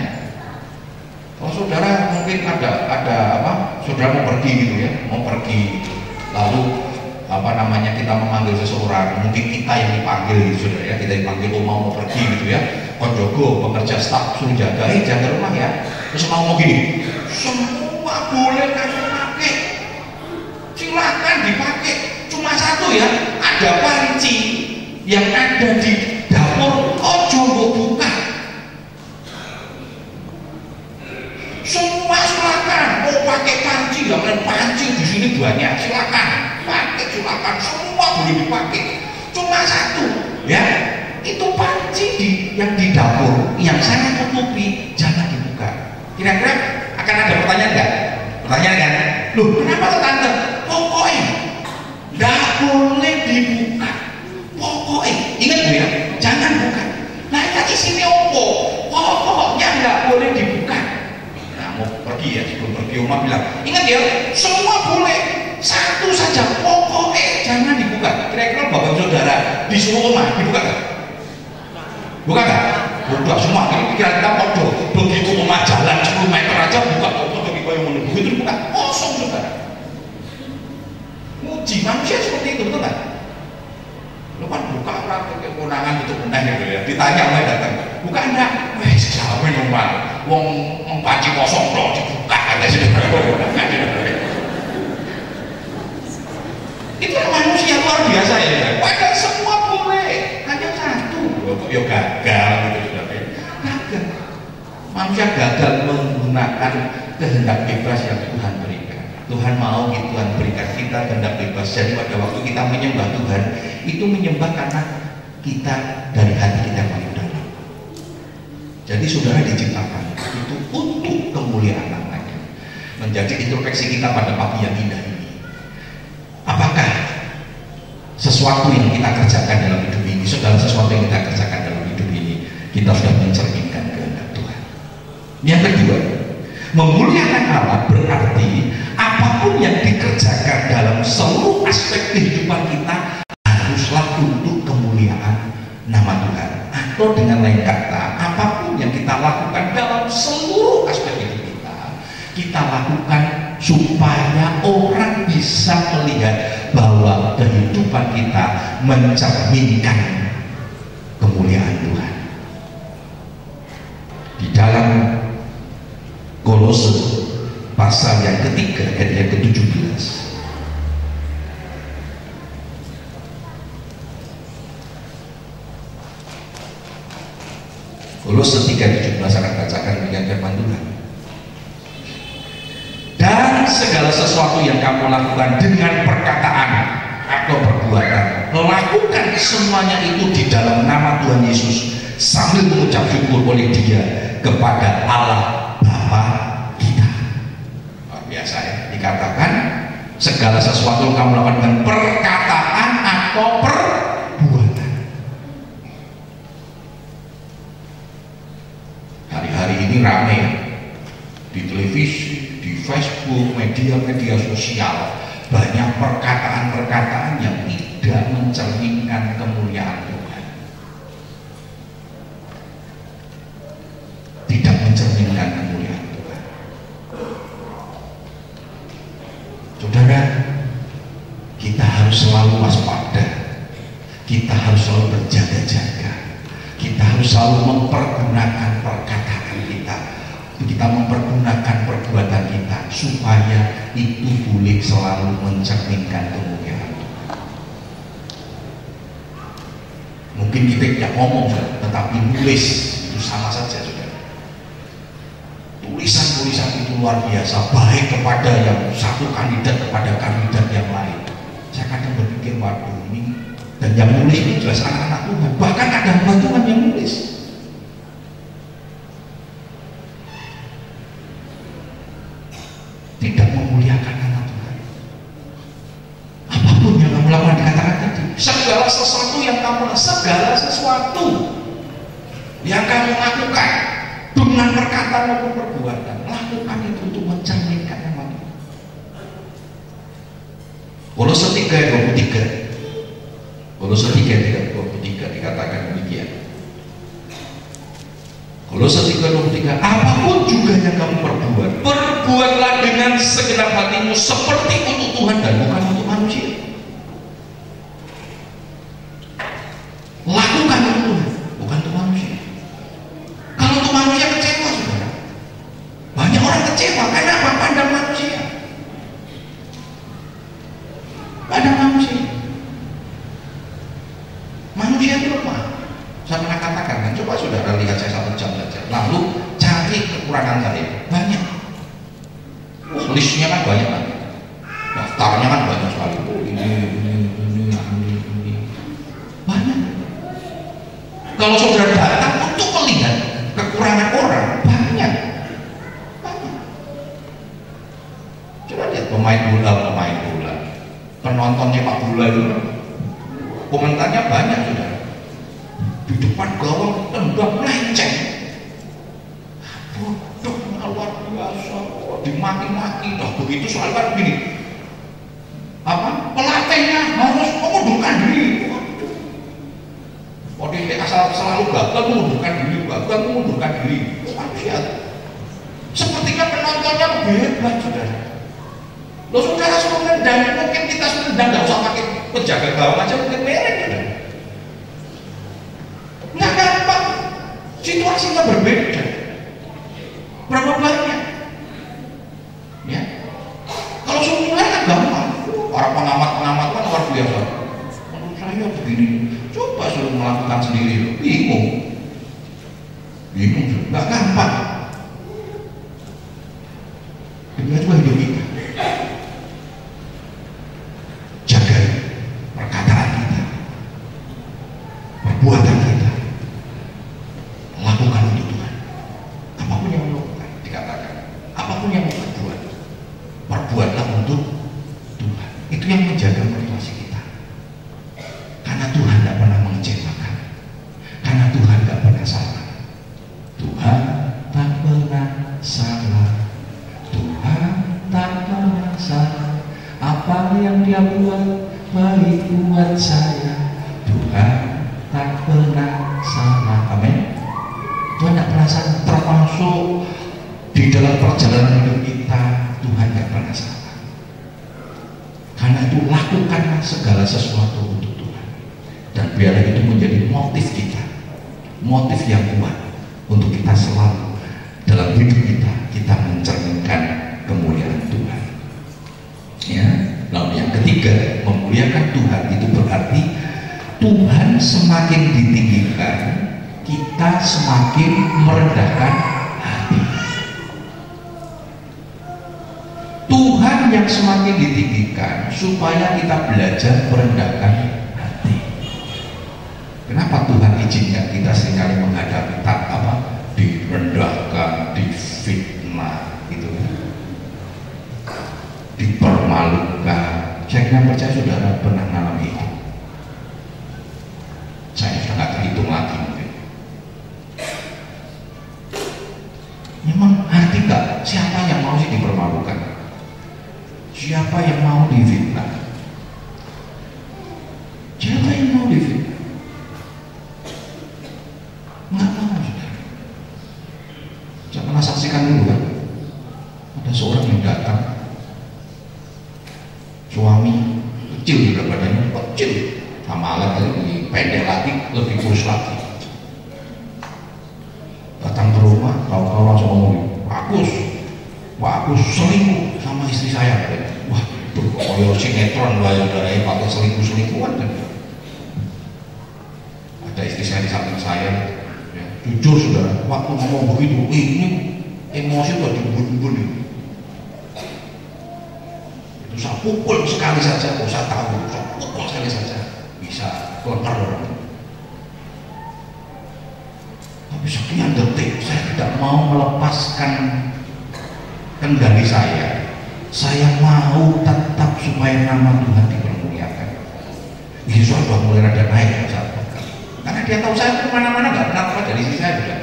Kalau saudara mungkin ada apa? Saudara mau pergi gitu ya, mau pergi, lalu apa namanya kita memanggil seseorang, mungkin kita yang dipanggil gitu saudara ya, kita dipanggil mau pergi gitu ya, konjogo pekerja staf suruh jaga rumah ya, terus mau gini, semua boleh kamu pakai, silakan dipakai, cuma satu ya, ada panci yang ada di dapur, ojo buka, semua silakan, mau pakai panci, jangan panci di sini banyak, silakan. Pakai silakan, semua boleh dipakai, cuma satu ya, itu panci yang di dapur yang saya tutupi jangan dibuka. Kira-kira akan ada pertanyaan nggak? Pertanyaan kan? Loh kenapa tuh tante? Pokoknya nggak boleh dibuka, pokoknya ingat bu ya, jangan buka. Nah ini sini opo, pokoknya nggak boleh dibuka. Nah mau pergi ya, sebelum pergi Oma bilang ingat ya, semua boleh, satu saja pokoknya jangan dibuka. Kira-kira bapak saudara disuruh Oma dibuka nggak? Buka nggak? Buka semua. Ini pikiran kita bodoh. Begitu Oma jalan 10 meter aja buka, foto di koyo menunggu begitu dibuka kosong saudara. Muji manusia seperti itu, betul nggak? Lu kan buka orang kewenangan itu benar gitu ya. Ditanya Oma datang, buka enggak? Wah siapa yang wong panci kosong loh dibuka aja saudara. Itu manusia luar biasa ya. Padahal semua boleh, hanya satu. Kok ya gagal gitu saudara. Gagal. Manusia gagal menggunakan kehendak bebas yang Tuhan berikan. Tuhan mau Tuhan berikan kita kehendak bebas. Jadi pada waktu kita menyembah Tuhan, itu menyembah karena kita dari hati kita yang paling dalam. Jadi saudara diciptakan itu untuk kemuliaan namanya. Menjadi introspeksi kita pada pagi yang indah ini. Apakah sesuatu yang kita kerjakan dalam hidup ini, segala sesuatu yang kita kerjakan dalam hidup ini, kita sudah mencerminkan kehendak Tuhan? Yang kedua, memuliakan Allah berarti apapun yang dikerjakan dalam seluruh aspek kehidupan kita haruslah untuk kemuliaan nama Tuhan. Atau dengan lain kata, apapun yang kita lakukan dalam seluruh aspek hidup kita lakukan supaya orang bisa melihat bahwa kehidupan kita mencerminkan kemuliaan Tuhan. Di dalam Kolose pasal yang ketiga ayat yang ke-17, Kolose 3:17 akan bacakan dengan firman Tuhan. Dan segala sesuatu yang kamu lakukan dengan perkataan atau perbuatan, lakukan semuanya itu di dalam nama Tuhan Yesus sambil mengucap syukur oleh Dia kepada Allah Bapa kita. Luar biasa ya, dikatakan segala sesuatu yang kamu lakukan dengan perkataan atau perbuatan. Hari-hari ini ramai di televisi, di Facebook, media-media sosial, banyak perkataan-perkataan yang tidak mencerminkan kemuliaan Tuhan, tidak mencerminkan kemuliaan Tuhan. Saudara, kita harus selalu waspada, kita harus selalu berjaga-jaga, kita harus selalu mempergunakan perkataan kita mempergunakan perbuatan kita supaya itu boleh selalu mencerminkan kemuliaan Tuhan. Mungkin kita tidak ngomong, tetapi nulis itu sama saja, saudara. Tulisan-tulisan itu luar biasa, baik kepada yang satu kandidat kepada kandidat yang lain. Saya kadang berpikir, waduh ini, dan yang nulis ini jelas anak-anak Tuhan, bahkan ada hamba Tuhan yang nulis. Tidak memuliakan nama Tuhan. Apapun yang kamu lakukan, dikatakan tadi, segala sesuatu yang kamu lakukan, segala sesuatu yang kamu lakukan dengan perkataan maupun perbuatan, lakukan itu untuk mencerminkan nama Tuhan. Kolose 3:23, Kolose 3:23 dikatakan demikian. Kolose 3:23, apapun juga yang kamu perbuat, perbuatlah dengan segenap hatimu seperti untuk Tuhan dan bukan untuk manusia. Lakukan untuk Tuhan, bukan untuk manusia. Kalau untuk manusia kecewa, saudara. Banyak orang kecewa karena apa? Pandang manusia. Pandang manusia. Manusia itu apa? Saya pernah katakan kan, coba saudara lihat saya 1 jam saja, lalu cari kekurangan saya, banyak. Listnya kan banyak kan, daftarnya kan banyak sekali. Ini banyak. Kalau saudara datang untuk melihat kekurangan orang, banyak. Coba lihat pemain bola, penonton sepak bola itu, komentarnya banyak, saudara. Di depan gawang tendang melenceng, bodoh, luar biasa, dimaki-maki. Nah begitu soal kan begini, apa pelatihnya harus mengundurkan diri. Waduh, asal selalu gagal mengundurkan diri, manusia. Sepertinya penontonnya lebih hebat, saudara. Loh saudara, sebenarnya mungkin kita sedang nggak usah pakai penjaga gawang aja, mungkin merek, saudara. Nggak gampang, situasinya berbeda. Berapa banyak? Ya, kalau semua kan gampang. Para pengamat-pengamat kan luar biasa. Menurut saya begini, coba suruh melakukan sendiri, bingung, nggak gampang. untuk Tuhan. Itu yang menjaga motivasi kita. Karena Tuhan tidak pernah mengecewakan. Karena Tuhan tidak pernah salah. Tuhan tak pernah salah. Tuhan tak pernah salah. Apa yang Dia buat baik buat saya. Tuhan tak pernah salah. Amin. Tuhan tidak pernah salah. Termasuk di dalam perjalanan hidup kita, Tuhan tidak pernah salah. Karena itu lakukanlah segala sesuatu untuk Tuhan. Dan biarlah itu menjadi motif kita, motif yang kuat untuk kita selalu dalam hidup kita mencerminkan kemuliaan Tuhan. Ya, lalu yang ketiga, memuliakan Tuhan itu berarti Tuhan semakin ditinggikan, kita semakin merendahkan hati. Tuhan yang semakin ditinggikan supaya kita belajar merendahkan hati. Kenapa Tuhan izinkan kita seringkali menghadapi direndahkan, difitnah, gitu, dipermalukan? Saya kira percaya saudara pernah mengalami itu. Saya sudah nggak terhitung lagi mungkin. Memang arti nggak? Siapa yang mau sih dipermalukan? Siapa yang mau difitnah? Siapa yang mau difitnah? Nggak mau, saudara. Saya pernah saksikan dulu kan, ada seorang yang datang, suami kecil juga badannya, kecil, sama alat lebih pendek lagi, lebih kurus lagi. Datang ke rumah, tahu-tahu langsung ngomong, Pak Agus selingkuh sama istri saya. Wah, itu koyo sinetron lah, saudara, pakai selingkuh-selingkuhan kan. Ada istri saya di samping saya, ya, jujur saudara, waktu ngomong begitu, ini emosi udah dibun-bun itu. Saya pukul sekali saja, saya tahu, saya pukul sekali saja bisa keluar orang. Tapi sekian detik saya tidak mau melepaskan kendali saya. Saya mau tetap supaya nama Tuhan dipermuliakan. Yesus sudah mulai ada naik saat itu. Karena dia tahu saya kemana-mana nggak pernah keluar dari sisi saya sudah.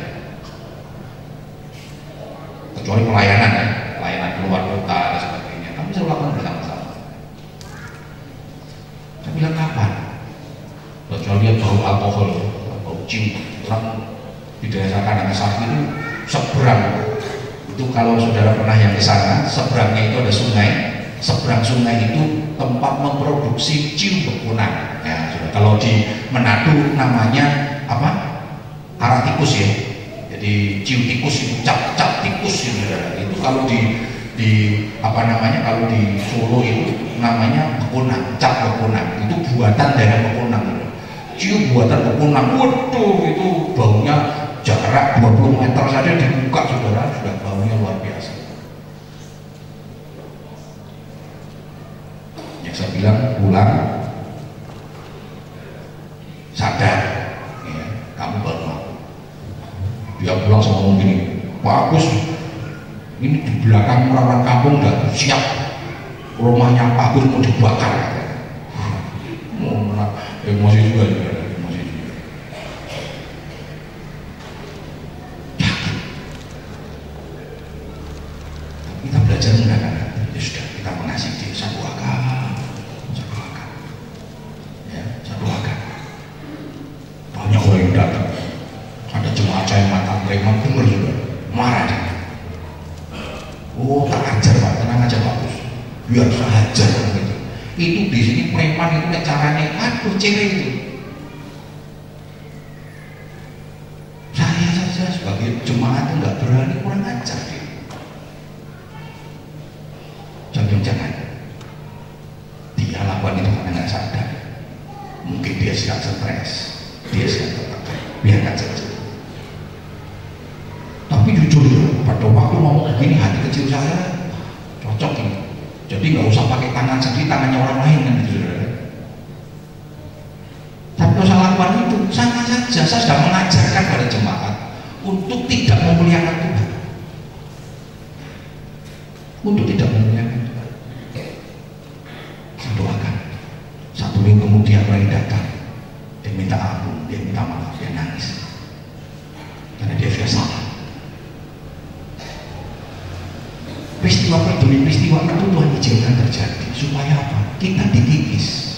Kecuali pelayanan ya, pelayanan keluar kota dan sebagainya. Kami selalu lakukan bersama-sama. Saya bilang kapan? Kecuali dia bau alkohol, bau cium, orang di daerah Karangasari itu seberang. Itu kalau saudara pernah yang ke sana, seberangnya itu ada sungai. Seberang sungai itu tempat memproduksi cium bekunang. Ya, saudara. Kalau di Manado namanya apa? Arah tikus ya. Jadi cium tikus itu, cap tikus ya, saudara. Itu kalau di apa namanya? Kalau di Solo itu namanya bekunang, cap bekunang. Itu buatan daerah bekunang. Cium buatan bekunang. Waduh, itu baunya jarak 20 meter saja dibuka, saudara, sudah baunya luar biasa. Ya, saya bilang pulang sadar ya, kamu baru mau. Dia pulang sama ngomong gini, Pak Agus, ini di belakang orang kampung udah siap, rumahnya Pak Agus mau dibakar. Emosi juga ya. Kita belajar menggunakan hati. Ya sudah, kita mengasihi dia satu akal, ya, satu akal. Banyak orang yang datang, ada jemaat saya mata preman bener juga, marah dia. Oh, tak ajar Pak, tenang aja Pak Gus, biar saya hajar gitu. Itu di sini preman itu caranya, aduh cewek itu. Saya saja sebagai jemaat itu nggak berani, kurang ajar dia. Jangan dia lakukan itu karena nggak sadar. Mungkin dia sedang stres, dia sedang tertekan, biarkan saja. Tapi jujur, pada waktu ngomong begini, hati kecil saya cocok ini. Jadi nggak usah pakai tangan sendiri, tangannya orang lain kan gitu. Tapi kalau saya lakukan itu sama saja, saya sudah mengajarkan pada jemaat untuk tidak memuliakan Tuhan, untuk tidak memuliakan Tuhan. Minggu kemudian lagi datang, dia minta ampun, dia minta maaf, dia nangis karena dia sudah salah. Peristiwa demi peristiwa itu Tuhan izinkan terjadi supaya apa? Kita dikikis.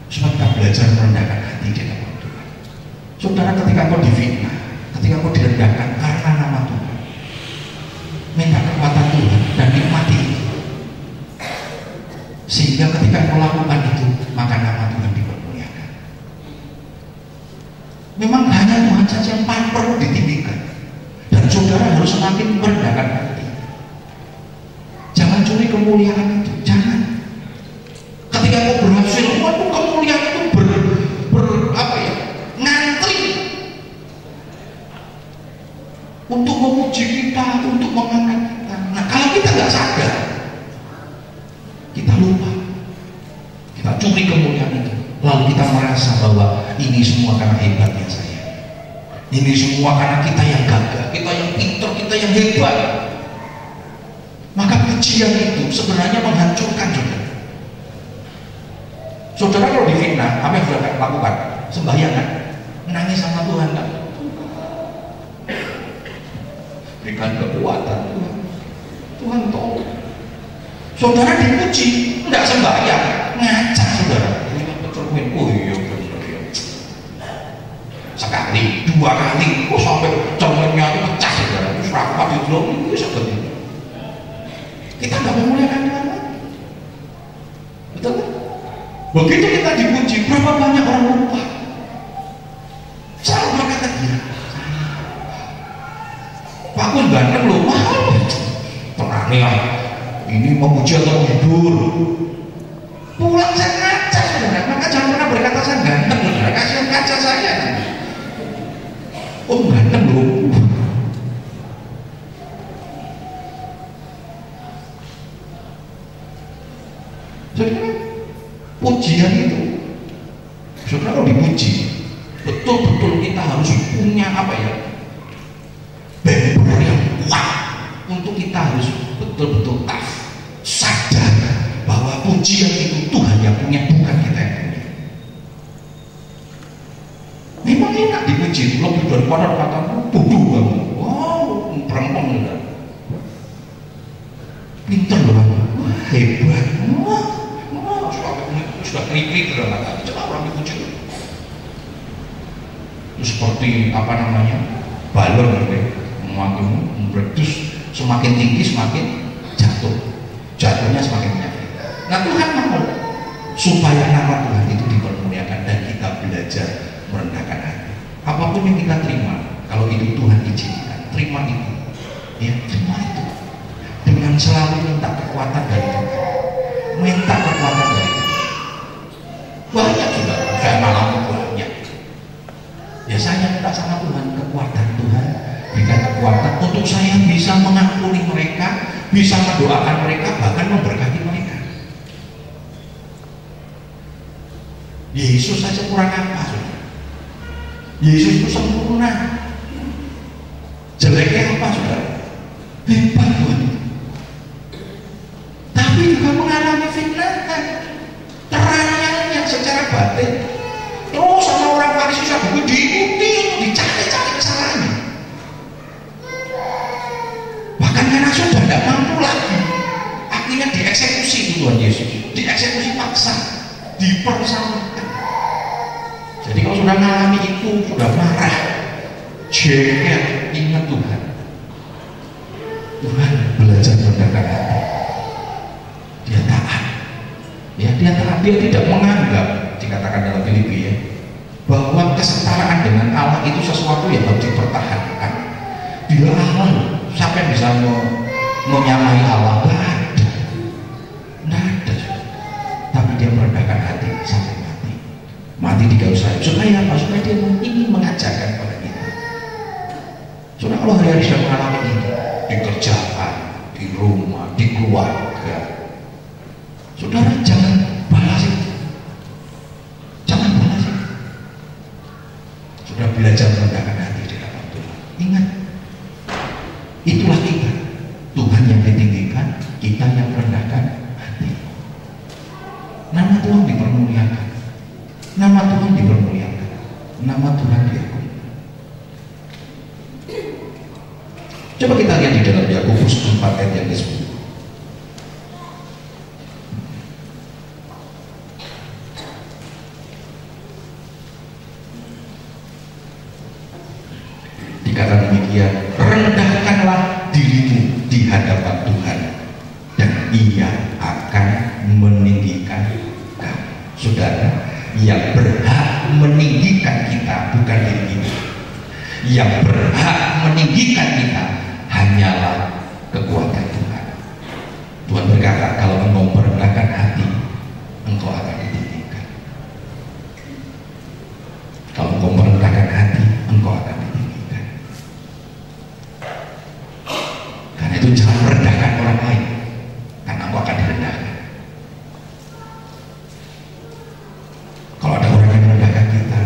Supaya kita belajar merendahkan hati di dalam Tuhan. Saudara, ketika kau difitnah, ketika kau direndahkan karena nama Tuhan, minta kekuatan Tuhan dan nikmati itu. Sehingga ketika kau lakukan itu, maka nama Tuhan dipermuliakan. Memang hanya Tuhan saja yang paling perlu ditinggikan. Dan saudara harus semakin merendahkan hati. Jangan curi kemuliaan itu, jangan. Ketika kau berhasil, waduh, kemuliaan itu ngantri untuk memuji kita, untuk mengangkat kita. Nah, kalau kita nggak sadar, kita lupa, kita curi kemuliaan itu, lalu kita merasa bahwa ini semua karena hebatnya saya, ini semua karena kita yang gagah, kita yang pintar, kita yang hebat. Maka pujian itu sebenarnya menghancurkan juga. Saudara kalau difitnah, apa yang sudah lakukan? Sembahyang kan? Menangis sama Tuhan kan? Berikan kekuatan Tuhan. Tuhan tolong. Saudara dipuji, enggak sembahyang, ngaca saudara. Oh iya benar ya. Sekali, dua kali, sampai cerminnya itu pecah saudara. Terus rapat di dalam itu seperti itu. Kita nggak memuliakan Tuhan lagi. Betul kan? Begitu kita dipuji, berapa banyak orang lupa. Selalu berkata dia, Pak Kun ganteng loh, tenang ya, ini memuji atau menghibur. Pulang saya ngaca saudara, maka jangan pernah berkata saya ganteng saudara, kasihan kaca saya. Oh ganteng loh. Saudara, pujian itu, saudara kalau dipuji, betul-betul kita harus punya apa ya, beber yang kuat untuk kita harus betul-betul sadar bahwa pujian itu Tuhan yang punya, bukan kita yang punya. Memang enak dipuji, lebih daripada kata bodoh kamu, wow, berempeng enggak, pinter loh kamu, wah hebat, wah sudah krik-krik dalam hati, coba orang dipuji itu seperti apa namanya, balon makin meletus, semakin tinggi semakin jatuhnya semakin menyakit. Nah Tuhan mau supaya nama Tuhan itu dipermuliakan dan kita belajar merendahkan hati. Apapun yang kita terima, kalau itu Tuhan izinkan, terima itu, ya terima itu dengan selalu minta kekuatan dari Tuhan, minta kekuatan dari Tuhan. Banyak juga saya mengalami banyak. Ya saya minta sama Tuhan kekuatan Tuhan, berikan kekuatan untuk saya bisa mengampuni mereka, bisa mendoakan mereka, bahkan memberkati mereka. Yesus saja kurang apa saudara? Yesus itu sempurna. Jeleknya apa saudara? Hebat Tuhan. Tapi juga mengalami fitnah, teranyanya secara batin. Terus sama orang Farisi Saduki diikuti, dicari-cari kesalahannya. Bahkan karena sudah tidak mampu lagi, akhirnya dieksekusi Tuhan Yesus, dieksekusi paksa, dipersalahkan. Jadi kalau sudah mengalami itu, sudah marah, jengkel, ingat Tuhan. Tuhan belajar merendahkan hati. Dia taat, ya dia taat, dia tidak menganggap, dikatakan dalam Filipi ya, bahwa kesetaraan dengan Allah itu sesuatu yang harus dipertahankan. Dia Allah, siapa yang bisa menyamai Allah? Tidak ada. Tapi dia merendahkan hati sampai mati di kayu salib. Supaya apa? Supaya dia ingin mengajarkan kepada kita. Saudara, kalau hari-hari sudah mengalami ini di kerjaan, di rumah, di keluarga, saudara jangan balas itu, jangan balas itu. Sudah belajar merendahkan hati di dalam Tuhan. Ingat, itulah kita. Tuhan yang ditinggikan, kita yang merendahkan hati. Nama Tuhan dipermuliakan, nama Tuhan dipermuliakan, nama Tuhan diakui. Coba kita lihat di dalam Yakobus 4 ayat yang ke-10. Dikatakan demikian, rendahkanlah dirimu di hadapan Tuhan dan Ia akan meninggikan kamu. Saudara, yang berhak meninggikan kita bukan diri kita. Yang berhak meninggikan kita hanyalah kekuatan Tuhan. Tuhan berkata, kalau engkau merendahkan hati, engkau akan ditinggikan. Kalau engkau merendahkan hati, engkau akan ditinggikan. Karena itu jangan merendahkan orang lain, karena engkau akan direndahkan. Kalau ada orang yang merendahkan kita,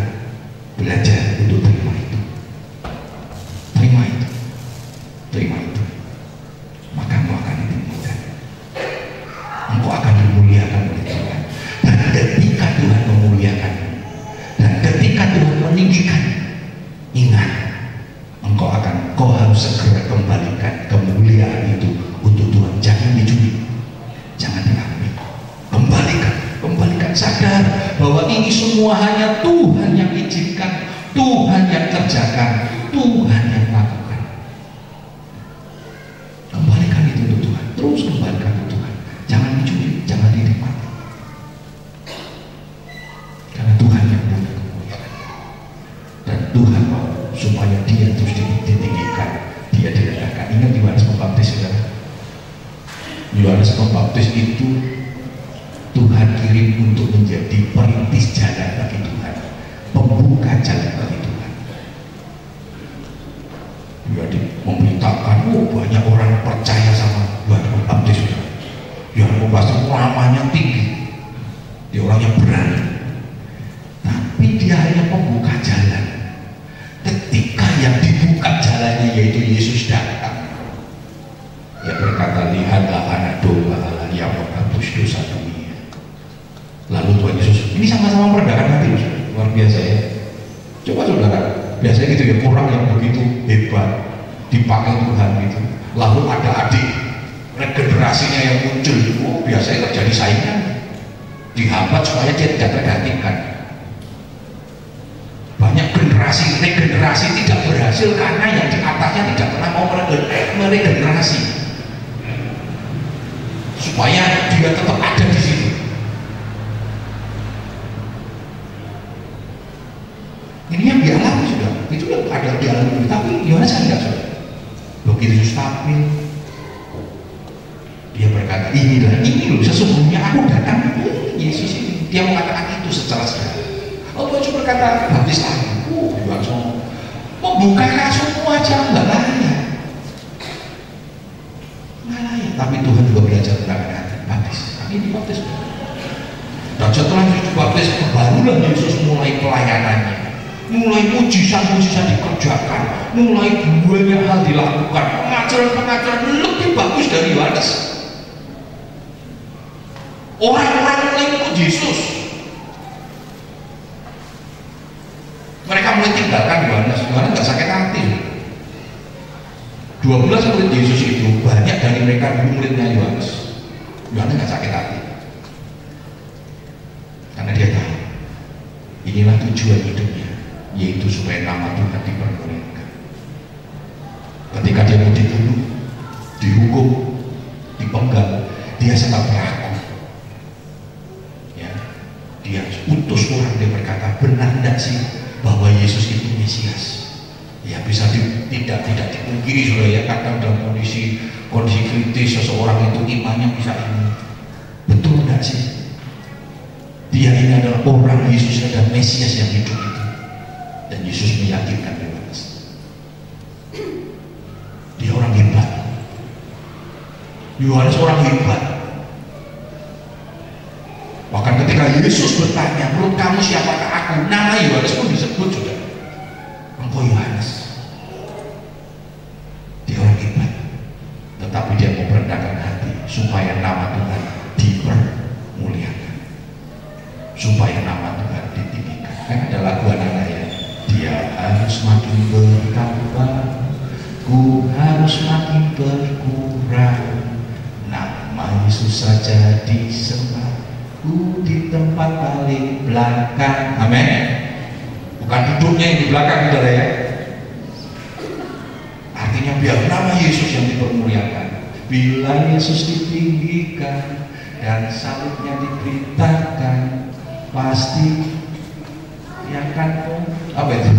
belajar untuk terima itu. Terima itu. Terima itu, maka engkau akan ditinggikan, engkau akan dimuliakan oleh Tuhan. Dan ketika Tuhan memuliakan dan ketika Tuhan meninggikan, ingat, kau harus segera kembalikan kemuliaan itu untuk Tuhan. Jangan dicuri, jangan diambil, kembalikan. Sadar bahwa ini semua hanya Tuhan yang izinkan, Tuhan yang kerjakan, Tuhan yang lakukan. Terus kembalikan ke Tuhan, jangan dicuri, jangan dinikmati, karena Tuhan yang punya kemuliaan dan Tuhan mau supaya Dia terus ditinggikan, Dia direndahkan. Ingat Yohanes Pembaptis, saudara. Yohanes Pembaptis itu Tuhan kirim untuk menjadi perintis jalan bagi Tuhan, pembuka jalan bagi Tuhan. Dia memberitakan, banyak orang percaya sama Yohanes Pembaptis. Yohanes Pembaptis namanya tinggi, dia orangnya berani, tapi dia hanya pembuka jalan. Ketika yang dibuka jalannya yaitu Yesus datang, dia berkata, lihatlah anak domba Allah yang menghapus dosa dunia. Lalu Tuhan Yesus, ini sama-sama merendahkan hati, luar biasa ya. Coba saudara, biasanya gitu ya, kurang yang begitu hebat dipakai Tuhan gitu. Lalu ada adik regenerasinya yang muncul, biasanya terjadi saingan, dihambat supaya dia tidak tergantikan. Banyak regenerasi tidak berhasil karena yang di atasnya tidak pernah mau meregenerasi supaya dia tetap ada di situ. Ini yang dialami sudah, itu yang ada dialami, tapi Yohanes kan enggak sudah. Begitu stabil, dia berkata, ini loh sesungguhnya aku datang, Yesus ini. Dia mengatakan itu secara sederhana. Lalu Yesus berkata, baptis aku, Yohanes membukakan semua aja, nggak layak. Tapi Tuhan juga belajar tentang hati, baptis. Ini baptis. Dan setelah Yesus baptis, barulah Yesus mulai pelayanannya. Mulai mujizat-mujizat dikerjakan, mulai banyak hal dilakukan, pengajaran-pengajaran lebih bagus dari Yohanes. Orang-orang mulai ikut Yesus. Mereka mulai tinggalkan Yohanes. Yohanes nggak sakit hati. 12 murid Yesus itu banyak dari mereka dulu muridnya Yohanes. Yohanes nggak sakit hati, karena dia tahu inilah tujuan hidupnya, yaitu supaya nama Tuhan dipermuliakan. Ketika dia mau dibunuh, dihukum, dipenggal, dia sangat ragu. Ya, dia utus orang, dia berkata, benar tidak sih bahwa Yesus itu Mesias? Ya bisa tidak dipungkiri saudara ya, kadang dalam kondisi kritis seseorang itu imannya bisa ini. Betul tidak sih? Dia ini adalah orang, Yesus adalah Mesias yang hidup itu. Dan Yesus meyakinkan Yohanes. Dia orang hebat. Yohanes orang hebat. Bahkan ketika Yesus bertanya, menurut kamu siapakah aku? Nama Yohanes pun disebut juga. Engkau Yohanes. Dia orang hebat, tetapi dia mau merendahkan hati supaya nama Tuhan dipermuliakan, supaya nama Tuhan ditinggikan. Kan ada lagu anak-anak ya, dia harus makin bertambah, ku harus makin berkurang, nama Yesus saja disembah, ku di tempat paling belakang. Amin. Bukan duduknya yang di belakang, saudara ya. Artinya biar nama Yesus yang dipermuliakan. Bila Yesus ditinggikan dan salibnya diberitakan, pasti yang akan apa itu?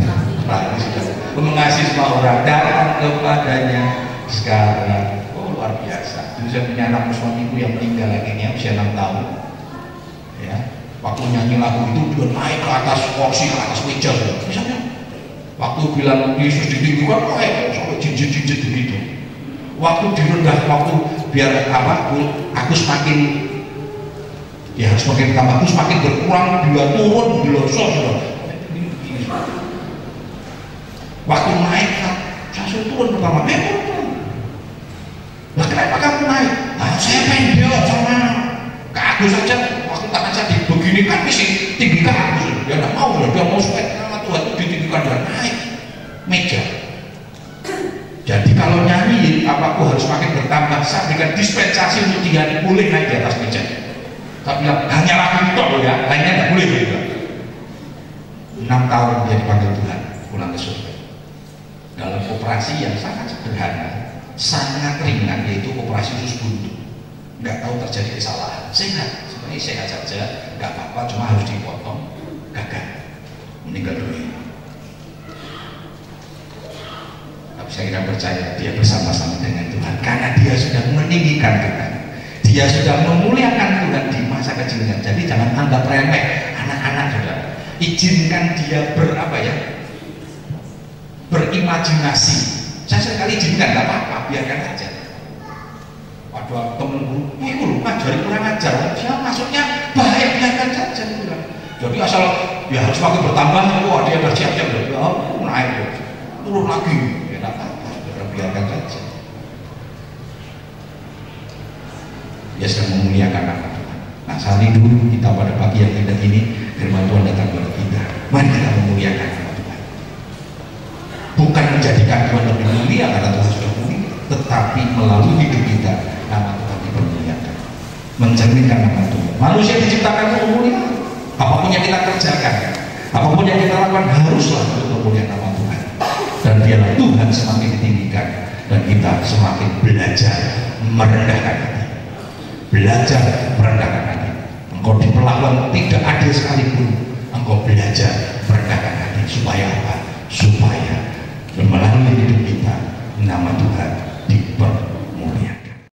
Mengasihi semua orang, datang kepadanya sekarang. Oh, luar biasa. Dulu saya punya anak suamiku yang meninggal akhirnya usia 6 tahun. Ya, waktu nyanyi lagu itu dia naik ke atas kursi, ke atas meja, misalnya. Waktu bilang Yesus ditinggikan, sampai jinjit-jinjit begitu. Waktu direndah, waktu biar apa? Aku semakin, ya semakin tambah, aku semakin berkurang, dia turun, dia sosok. Waktu naik, saya turun pertama, turun. Nah, kenapa kamu naik? Nah, saya pengen dia sama Kak Agus saja. Waktu tak aja begini kan mesti tinggi Kak Agus. Dia tidak mau, dia mau supaya nama Tuhan itu ditinggikan, dia naik meja. Jadi kalau nyanyi, aku harus makin bertambah. Saya berikan dispensasi untuk dia boleh naik di atas meja. Tapi hanya lagu itu ya, lainnya tidak boleh juga. 6 tahun dia dipanggil Tuhan pulang ke surga. Dalam operasi yang sangat sederhana, sangat ringan, yaitu operasi usus buntu. Nggak tahu terjadi kesalahan, sehat, sebenarnya sehat saja, nggak apa-apa, cuma harus dipotong, gagal, meninggal dunia. Tapi saya tidak percaya dia bersama-sama dengan Tuhan, karena dia sudah meninggikan Tuhan, dia sudah memuliakan Tuhan di masa kecilnya. Jadi jangan anggap remeh anak-anak, saudara. Izinkan dia berimajinasi. Saya sekali izinkan, nggak apa-apa, biarkan aja. Waduh, temenku, itu loh, ngajari kurang ajar. Ya maksudnya baik, biarkan saja. Jadi asal ya harus makin bertambah, wah dia bersiap-siap, ya naik, turun lagi, ya nggak apa-apa, biarkan saja. Dia sedang memuliakan nama Tuhan. Nah, saat ini dulu kita pada pagi yang indah ini, firman Tuhan datang kepada kita. Mari kita memuliakan nama Tuhan. Bukan menjadikan Tuhan lebih mulia karena Tuhan sudah mulia, tetapi melalui hidup kita nama Tuhan dipermuliakan, mencerminkan nama Tuhan. Manusia diciptakan untuk mulia. Apapun yang kita kerjakan, apapun yang kita lakukan haruslah untuk memuliakan nama Tuhan. Dan biarlah Tuhan semakin ditinggikan dan kita semakin belajar merendahkan hati. Belajar merendahkan hati. Engkau diperlakukan tidak adil sekalipun, engkau belajar merendahkan hati. Supaya apa? Supaya melalui hidup kita nama Tuhan dipermuliakan.